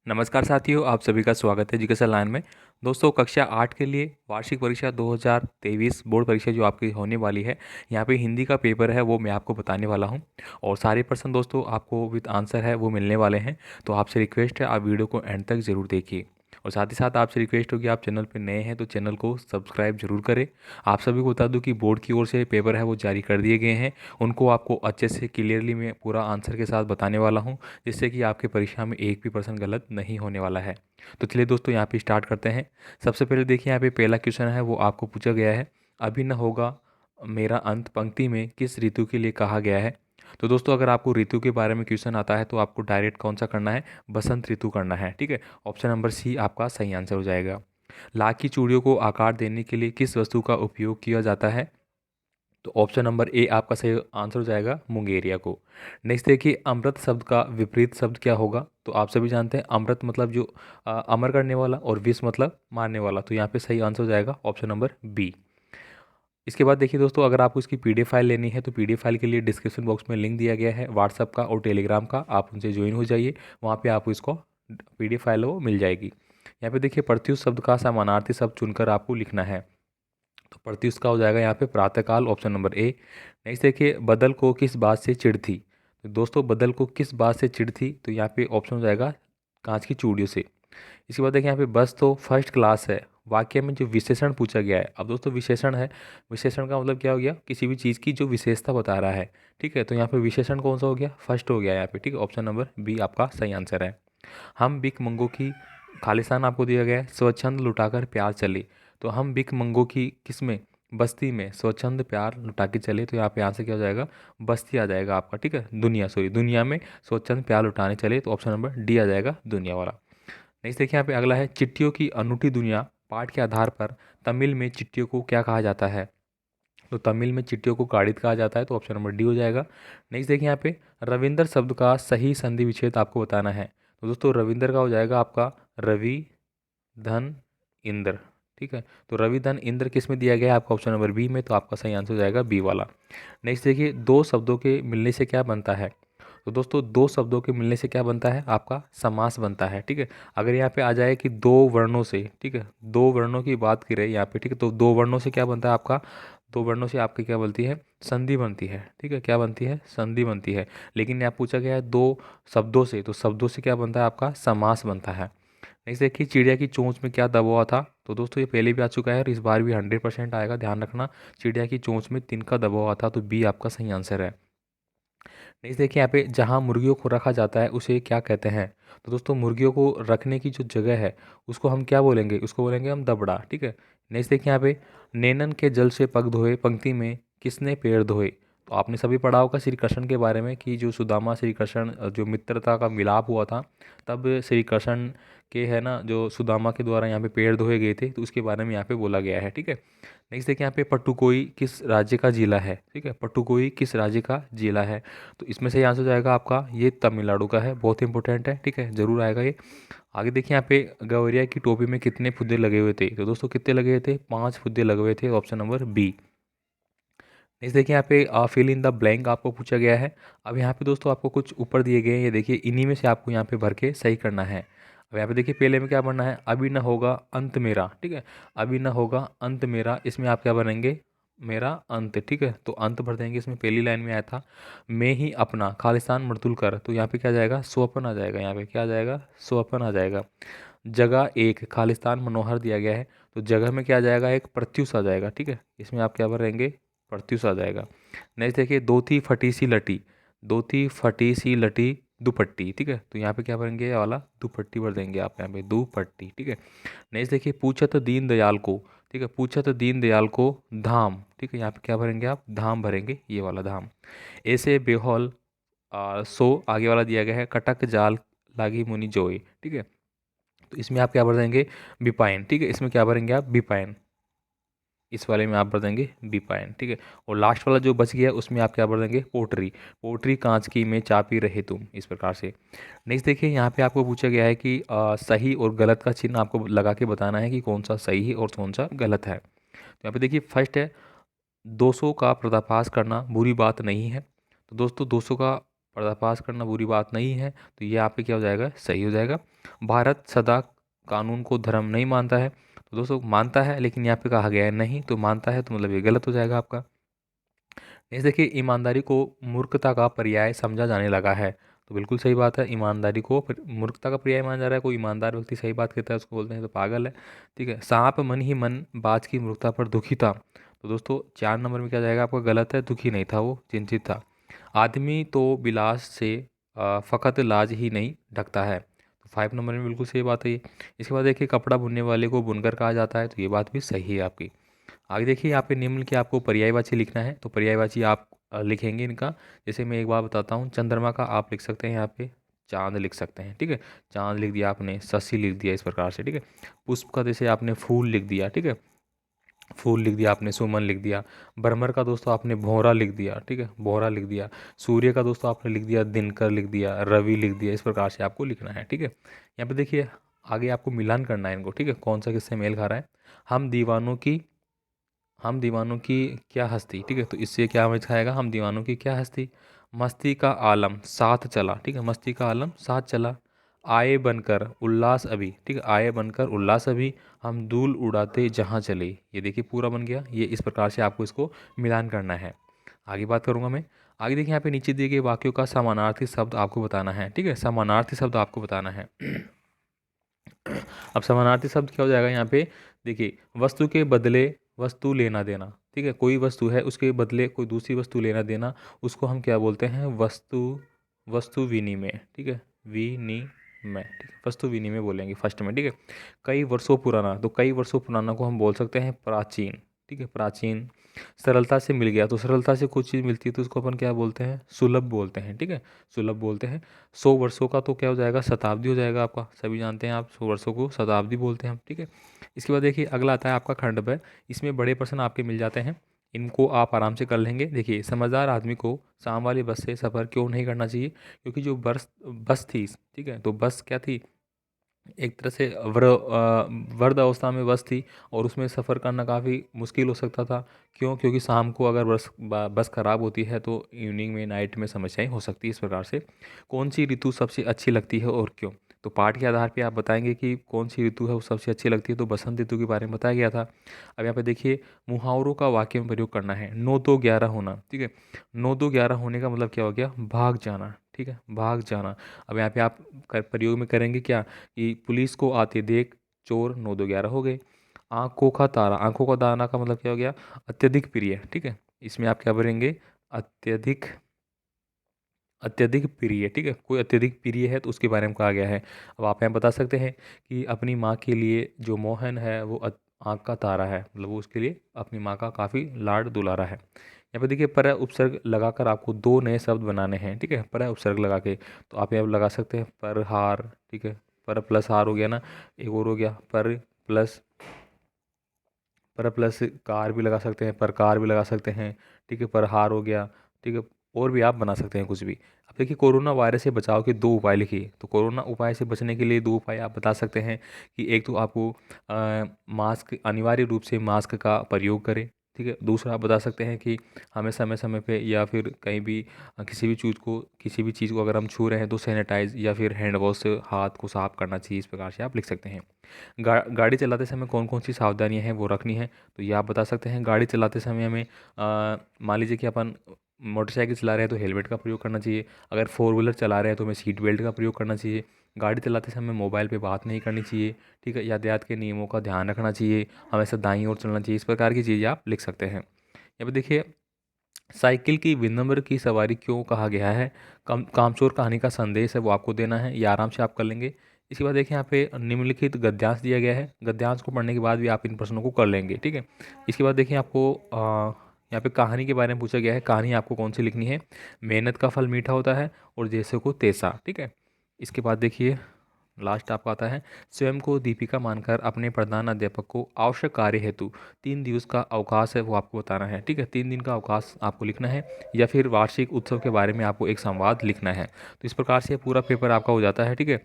नमस्कार साथियों, आप सभी का स्वागत है एजुकेशन लाइन में। दोस्तों, कक्षा 8 के लिए वार्षिक परीक्षा 2023 बोर्ड परीक्षा जो आपकी होने वाली है, यहाँ पे हिंदी का पेपर है वो मैं आपको बताने वाला हूँ। और सारे प्रश्न दोस्तों आपको विद आंसर है वो मिलने वाले हैं। तो आपसे रिक्वेस्ट है आप वीडियो को एंड तक ज़रूर देखिए। और साथ ही साथ आपसे रिक्वेस्ट होगी, आप चैनल पर नए हैं तो चैनल को सब्सक्राइब जरूर करें। आप सभी को बता दूँ कि बोर्ड की ओर से पेपर है वो जारी कर दिए गए हैं। उनको आपको अच्छे से क्लियरली मैं पूरा आंसर के साथ बताने वाला हूँ, जिससे कि आपके परीक्षा में एक भी पर्सन गलत नहीं होने वाला है। तो चलिए दोस्तों, यहाँ पे स्टार्ट करते हैं। सबसे पहले देखिए, यहाँ पे पहला क्वेश्चन है वो आपको पूछा गया है, अभी न होगा मेरा अंत पंक्ति में किस ऋतु के लिए कहा गया है। तो दोस्तों, अगर आपको ऋतु के बारे में क्वेश्चन आता है तो आपको डायरेक्ट कौन सा करना है, बसंत ऋतु करना है। ठीक है, ऑप्शन नंबर सी आपका सही आंसर हो जाएगा। लाख की चूड़ियों को आकार देने के लिए किस वस्तु का उपयोग किया जाता है। तो ऑप्शन नंबर ए आपका सही आंसर हो जाएगा, मुंगेरिया को। नेक्स्ट देखिए, अमृत शब्द का विपरीत शब्द क्या होगा। तो आप सभी जानते हैं अमृत मतलब जो अमर करने वाला, और विष मतलब मारने वाला। तो यहाँ पे सही आंसर हो जाएगा ऑप्शन नंबर बी। इसके बाद देखिए दोस्तों, अगर आपको इसकी पीडीएफ फाइल लेनी है तो पीडीएफ फाइल के लिए डिस्क्रिप्शन बॉक्स में लिंक दिया गया है व्हाट्सअप का और टेलीग्राम का, आप उनसे ज्वाइन हो जाइए। वहाँ पे आपको इसको पीडीएफ फाइल वो मिल जाएगी। यहाँ पे देखिए, प्रत्युष शब्द का समानार्थी शब्द चुनकर आपको लिखना है। तो प्रत्युष का हो जाएगा यहाँ पे प्रातःकाल, ऑप्शन नंबर ए। नेक्स्ट देखिए, बदल को किस बात से चिढ़ थी। तो दोस्तों, बदल को किस बात से चिढ़ थी, तो यहाँ पे ऑप्शन हो जाएगा कांच की चूड़ियों से। इसके बाद देखिए, यहाँ पे बस तो फर्स्ट क्लास है, वाक्य में जो विशेषण पूछा गया है। अब दोस्तों, विशेषण है, विशेषण का मतलब क्या हो गया, किसी भी चीज़ की जो विशेषता बता रहा है। ठीक है, तो यहाँ पे विशेषण कौन सा हो गया, फर्स्ट हो गया यहाँ पे। ठीक है, ऑप्शन नंबर बी आपका सही आंसर है। हम बिक मंगो की, खालिस्तान आपको दिया गया है, स्वच्छंद लुटाकर प्यार चले। तो हम बिक मंगो की किस में, बस्ती में स्वच्छंद प्यार लुटा के चले। तो यहाँ से क्या हो जाएगा, बस्ती आ जाएगा आपका। ठीक है, दुनिया, सॉरी, दुनिया में स्वच्छंद प्यार लुटाने चले। तो ऑप्शन नंबर डी आ जाएगा, दुनिया वाला। नेक्स्ट देखिए, यहाँ पे अगला है, चिट्ठियों की अनूठी दुनिया पाठ के आधार पर तमिल में चिट्ठियों को क्या कहा जाता है। तो तमिल में चिट्ठियों को काड़ित कहा जाता है। तो ऑप्शन नंबर डी हो जाएगा। नेक्स्ट देखिए, यहाँ पे रविंद्र शब्द का सही संधि विच्छेद आपको बताना है। तो दोस्तों, रविंद्र का हो जाएगा आपका रवि धन इंद्र। ठीक है, तो रवि धन इंद्र किस में दिया गया है आपका, ऑप्शन नंबर बी में। तो आपका सही आंसर हो जाएगा बी वाला। नेक्स्ट देखिए, दो शब्दों के मिलने से क्या बनता है। तो दोस्तों, दो शब्दों के मिलने से क्या बनता है, आपका समास बनता है। ठीक है, अगर यहाँ पे आ जाए कि दो वर्णों से, ठीक है, दो वर्णों की बात की रहे यहाँ पे, ठीक है, तो दो वर्णों से क्या बनता है आपका, दो वर्णों से आपकी क्या बनती है, संधि बनती है। ठीक है, क्या बनती है, संधि बनती है। लेकिन यहाँ पूछा गया है दो शब्दों से, तो शब्दों से क्या बनता है आपका, समास बनता है। नेक्स्ट देखिए, चिड़िया की चोंच में क्या दबा हुआ था। तो दोस्तों, ये पहले भी आ चुका है और इस बार भी 100% आएगा, ध्यान रखना। चिड़िया की चोंच में तिनका दबा हुआ था। तो बी आपका सही आंसर है। नेक्स्ट देखिए, यहाँ पे जहाँ मुर्गियों को रखा जाता है उसे क्या कहते हैं। तो दोस्तों, मुर्गियों को रखने की जो जगह है उसको हम क्या बोलेंगे, उसको बोलेंगे हम दबड़ा। ठीक है, नेक्स्ट देखिए, यहाँ पे नैनन के जल से पग धोए पंक्ति में किसने पैर धोए। तो आपने सभी पढ़ा होगा श्री कृष्ण के बारे में कि जो सुदामा श्री कृष्ण जो मित्रता का मिलाप हुआ था, तब श्री कृष्ण के है ना जो सुदामा के द्वारा यहाँ पे पैर धोए गए थे, तो उसके बारे में यहाँ पे बोला गया है। ठीक है, नेक्स्ट देखिए, यहाँ पे पट्टुकोई किस राज्य का जिला है। ठीक है, पट्टुकोई किस राज्य का जिला है। तो इसमें से आंसर हो जाएगा आपका, ये तमिलनाडु का है, बहुत इंपॉर्टेंट है। ठीक है, जरूर आएगा ये। आगे देखिए, यहाँ पे गौरिया की टोपी में कितने फुद्दे लगे हुए थे। तो दोस्तों, कितने लगे हुए थे, 5 फुद्दे लगे हुए थे, ऑप्शन नंबर बी। नेक्स्ट देखिए, यहाँ पे फिल इन द ब्लैंक आपको पूछा गया है। अब यहाँ पे दोस्तों आपको कुछ ऊपर दिए गए हैं, ये देखिए, इन्हीं में से आपको यहाँ पे भर के सही करना है। अब यहाँ पे देखिए, पहले में क्या बनना है, अभी न होगा अंत मेरा। ठीक है, अभी न होगा अंत मेरा, इसमें आप क्या भरेंगे, मेरा अंत। ठीक है, तो अंत भर देंगे। इसमें पहली लाइन में आया था, मैं ही अपना खालिस्तान मर्तुल कर। तो यहाँ पे क्या जाएगा, स्वपन आ जाएगा। यहाँ पे क्या आ जाएगा, स्वपन आ जाएगा। जगह एक खालिस्तान मनोहर दिया गया है, तो जगह में क्या आ जाएगा, एक प्रत्युष आ जाएगा। ठीक है, इसमें आप क्या भरेंगे, प्रत्युष आ जाएगा। नेक्स्ट देखिए, दो थी फटी सी लटी, दो थी फटी सी लटी दुपट्टी। ठीक है, तो यहाँ पे क्या भरेंगे, ये वाला दुपट्टी भर देंगे आप, यहाँ पे दुपट्टी। ठीक है, नेक्स्ट देखिए, पूछत दीन दयाल को। ठीक है, पूछत दीन दयाल को धाम। ठीक है, यहाँ पे क्या भरेंगे आप, धाम भरेंगे, ये वाला धाम। ऐसे बेहौल सो आगे वाला दिया गया है, कटक जाल लागी मुनि जोई। ठीक है, तो इसमें आप क्या भर देंगे, बिपाइन। ठीक है, इसमें क्या भरेंगे आप, बिपाइन, इस वाले में आप भर देंगे बिपाइन। ठीक है, और लास्ट वाला जो बच गया उसमें आप क्या भर देंगे, पोट्री। पोट्री कांच की में चापी रहे तुम, इस प्रकार से। नेक्स्ट देखिए, यहाँ पे आपको पूछा गया है कि सही और गलत का चिन्ह आपको लगा के बताना है कि कौन सा सही है और कौन सा गलत है। तो यहाँ पे देखिए, फर्स्ट है, 200 का पर्दाफाश करना बुरी बात नहीं है। तो दोस्तों, 200 का पर्दाफाश करना बुरी बात नहीं है, तो ये यहाँ पे क्या हो जाएगा, सही हो जाएगा। भारत सदा कानून को धर्म नहीं मानता है, तो दोस्तों मानता है, लेकिन यहाँ पे कहा गया है नहीं, तो मानता है तो मतलब ये गलत हो जाएगा आपका। नेक्स्ट देखिए, ईमानदारी को मूर्खता का पर्याय समझा जाने लगा है, तो बिल्कुल सही बात है। ईमानदारी को मूर्खता का पर्याय माना जा रहा है, कोई ईमानदार व्यक्ति सही बात कहता है उसको बोलते हैं तो पागल है। ठीक है, सांप मन ही मन बाज की मूर्खता पर दुखी था, तो दोस्तों 4 नंबर में क्या जाएगा आपका, गलत है, दुखी नहीं था वो, चिंतित था। आदमी तो विलास से फ़कत लाज ही नहीं ढकता है, तो 5 नंबर में बिल्कुल सही बात है ये। इसके बाद देखिए, कपड़ा बुनने वाले को बुनकर कहा जाता है, तो ये बात भी सही है आपकी। आगे देखिए, यहाँ पे निम्न के आपको पर्यायवाची लिखना है, तो पर्यायवाची आप लिखेंगे इनका। जैसे मैं एक बार बताता हूँ, चंद्रमा का आप लिख सकते हैं यहाँ पे चांद लिख सकते हैं। ठीक है, चांद लिख दिया आपने, शशि लिख दिया इस प्रकार से। ठीक है, पुष्प का जैसे आपने फूल लिख दिया। ठीक है, फूल लिख दिया आपने, सुमन लिख दिया। भ्रमर का दोस्तों आपने भौरा लिख दिया। ठीक है, भौरा लिख दिया। सूर्य का दोस्तों आपने लिख दिया दिनकर लिख दिया, रवि लिख दिया। इस प्रकार से आपको लिखना है। ठीक है, यहाँ पे देखिए आगे आपको मिलान करना है इनको। ठीक है, कौन सा किससे मेल खा रहा है। हम दीवानों की क्या हस्ती। ठीक है, तो इससे क्या हमें दिखाएगा, हम दीवानों की क्या हस्ती। मस्ती का आलम साथ चला। ठीक है, मस्ती का आलम साथ चला। आए बनकर उल्लास अभी। ठीक है, आए बनकर उल्लास अभी, हम धूल उड़ाते जहाँ चले। ये देखिए पूरा बन गया। ये इस प्रकार से आपको इसको मिलान करना है। आगे बात करूँगा मैं। आगे देखिए, यहाँ पे नीचे दिए गए वाक्यों का समानार्थी शब्द आपको बताना है। ठीक है, समानार्थी शब्द आपको बताना है। अब समानार्थी शब्द क्या हो जाएगा यहाँ पे, देखिए वस्तु के बदले वस्तु लेना देना। ठीक है, कोई वस्तु है उसके बदले कोई दूसरी वस्तु लेना देना, उसको हम क्या बोलते हैं, वस्तु वस्तु विनिमय। ठीक है, विनिमय। ठीक है, वस्तु विनिमय बोलेंगे फर्स्ट में। ठीक है, कई वर्षों पुराना, तो कई वर्षों पुराना को हम बोल सकते हैं प्राचीन। ठीक है, प्राचीन। सरलता से मिल गया, तो सरलता से कुछ चीज़ मिलती है तो उसको अपन क्या बोलते हैं, सुलभ बोलते हैं। ठीक है, सुलभ बोलते हैं। 100 वर्षों का तो क्या हो जाएगा, शताब्दी हो जाएगा आपका। सभी जानते हैं आप 100 वर्षों को शताब्दी बोलते हैं हम। ठीक है, इसके बाद देखिए अगला आता है आपका खंड ब। इसमें बड़े प्रश्न आपके मिल जाते हैं, इनको आप आराम से कर लेंगे। देखिए, समझदार आदमी को शाम वाली बस से सफ़र क्यों नहीं करना चाहिए, क्योंकि जो बस बस थी, ठीक है, तो बस क्या थी, एक तरह से वृद्ध अवस्था में बस थी, और उसमें सफ़र करना काफ़ी मुश्किल हो सकता था। क्यों, क्योंकि शाम को अगर बस ख़राब होती है तो इवनिंग में, नाइट में समस्याएं हो सकती है। इस प्रकार से कौन सी ऋतु सबसे अच्छी लगती है और क्यों, तो पाठ के आधार पे आप बताएंगे कि कौन सी ऋतु है वो सबसे अच्छी लगती है, तो बसंत ऋतु के बारे में बताया गया था। अब यहाँ पे देखिए, मुहावरों का वाक्य में प्रयोग करना है। 9-2-11 होना। ठीक है, 9-2-11 होने का मतलब क्या हो गया, भाग जाना। ठीक है, भाग जाना। अब यहाँ पे आप प्रयोग में करेंगे क्या, कि पुलिस को आते देख चोर 9-2-11 हो गए। आंखों का तारा, आंखों का दाना का मतलब क्या हो गया, अत्यधिक प्रिय। ठीक है, इसमें आप क्या भरेंगे, अत्यधिक, अत्यधिक प्रिय। ठीक है, कोई अत्यधिक प्रिय है तो उसके बारे में कहा गया है। अब आप यहाँ बता सकते हैं कि अपनी माँ के लिए जो मोहन है वो आँख का तारा है, मतलब वो उसके लिए अपनी माँ का काफ़ी लाड दुलारा है। यहाँ पे देखिए, पर उपसर्ग लगाकर आपको 2 नए शब्द बनाने हैं। ठीक है, पर उपसर्ग लगा के, तो आप यहाँ लगा सकते हैं पर हार। ठीक है, पर प्लस हार हो गया ना, एक और हो गया प्लस पर प्लस कार भी लगा सकते हैं, पर कार भी लगा सकते हैं। ठीक है, पर हार हो गया। ठीक है, और भी आप बना सकते हैं कुछ भी। अब देखिए, कोरोना वायरस से बचाव के 2 उपाय लिखिए, तो कोरोना उपाय से बचने के लिए 2 उपाय आप बता सकते हैं कि एक तो आपको मास्क, अनिवार्य रूप से मास्क का प्रयोग करें। ठीक है, दूसरा आप बता सकते हैं कि हमें समय समय पे या फिर कहीं भी किसी भी चीज़ को अगर हम छू रहे हैं तो सैनिटाइज या फिर हैंड वॉश से हाथ को साफ करना चाहिए। इस प्रकार से आप लिख सकते हैं। गाड़ी चलाते समय कौन कौन सी सावधानियां हैं वो रखनी है, तो ये आप बता सकते हैं। गाड़ी चलाते समय हमें मान लीजिए कि अपन मोटरसाइकिल चला रहे हैं तो हेलमेट का प्रयोग करना चाहिए। अगर 4 व्हीलर चला रहे हैं तो हमें सीट बेल्ट का प्रयोग करना चाहिए। गाड़ी चलाते समय मोबाइल पे बात नहीं करनी चाहिए। ठीक है, यातायात के नियमों का ध्यान रखना चाहिए, हमेशा दाईं ओर चलना चाहिए। इस प्रकार की चीज़ें आप लिख सकते हैं। यहाँ पे देखिए, साइकिल की विनम्र की सवारी क्यों कहा गया है, कामचोर कहानी का संदेश है वो आपको देना है, ये आराम से आप कर लेंगे। इसके बाद देखिए, यहाँ पे निम्नलिखित गद्यांश दिया गया है, गद्यांश को पढ़ने के बाद भी आप इन प्रश्नों को कर लेंगे। ठीक है, इसके बाद देखिए आपको यहाँ पे कहानी के बारे में पूछा गया है। कहानी आपको कौन सी लिखनी है, मेहनत का फल मीठा होता है और जैसे को तेसा। ठीक है, इसके बाद देखिए लास्ट आपका आता है, स्वयं को दीपिका मानकर अपने प्रधान अध्यापक को आवश्यक कार्य हेतु 3 दिवस का अवकाश है वो आपको बताना है। ठीक है, 3 दिन का अवकाश आपको लिखना है, या फिर वार्षिक उत्सव के बारे में आपको एक संवाद लिखना है। तो इस प्रकार से पूरा पेपर आपका हो जाता है। ठीक है,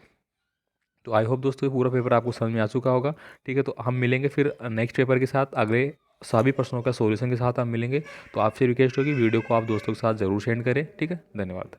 तो आई होप दोस्तों ये पूरा पेपर आपको समझ में आ चुका होगा। ठीक है, तो हम मिलेंगे फिर नेक्स्ट पेपर के साथ, अगले सभी प्रश्नों का सॉल्यूशन के साथ हम मिलेंगे। तो आपसे रिक्वेस्ट होगी वीडियो को आप दोस्तों के साथ ज़रूर शेयर करें। ठीक है, धन्यवाद।